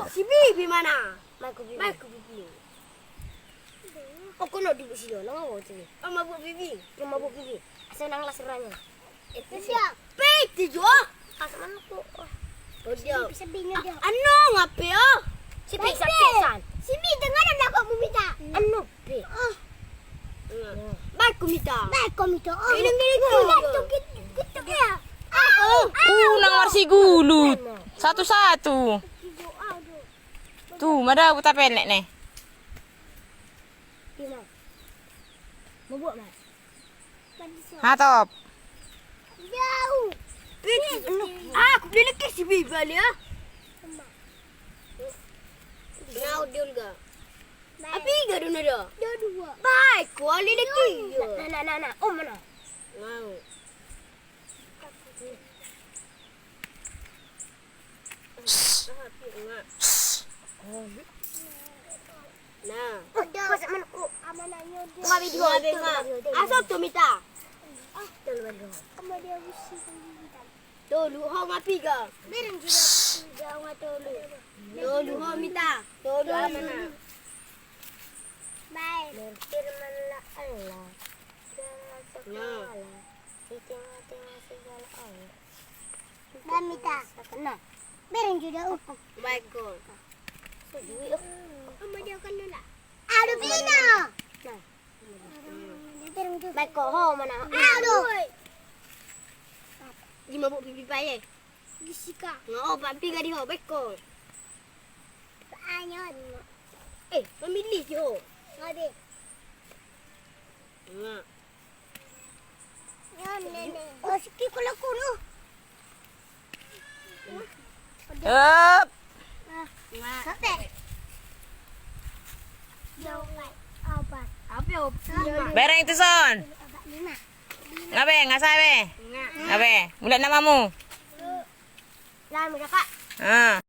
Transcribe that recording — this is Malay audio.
Si Bibi mana? Mai ku Bibi. Mai ke Bibi. Oh, kau nak duduk sini. Nang apa tu? Oh, mabuk Bibi. Yang mabuk Bibi. Asal nang lah seranya. Itu siap. Pek tijo. Asal mana ku? Oh, dia. Bisa bingung dia. Ano ngape oh? Si Bi sakit. Si Bibi dengar nak kau minta. Anu Bi. Baik ku minta. Baik kau minta. Giling-giling tu. Kita dia. Nang marsi gulut. Satu-satu. Tuh, mana buta pendek nih. Bila. Mabuk mas. Hatop. Jauh. Aku beli lagi si Bibi balik ya. Ngau dia juga. Tapi enggak dulu dah. Dua. Baik, kuali lagi. Nah. Oh mana? Mau. Nah. Pasal mana ku? Amananya dia. Kau video dengar. Asal tu minta. Kamu dia usi kita. Dulu ho ngapi ga? Berang juga jawa dulu. Dulu ho minta. Dulu mana? Baik. Firman Allah. Jangan Nah. sekolah. Di tengah-tengah segala Allah. Dan minta. Nah. Berang juga. Baik ko. Kamu dia kan nak. Aduh Bina. Nah. Berang juga. Baik ko ho mana? Aduh. Di mabuk pipi paye. Gisika. Ngau pampi ga di ho baik ko. Anyon. Memilih yo. Ngade. Nah. Yan nene. Oh sikit ko laku no. Up. Nah. Sate. Jauh apa? Apa yo? Bereng itu son. Agak lima. Ngabe, ngasai be. Nah. Ngabe, bulan namamu. Lama kakak. Ah.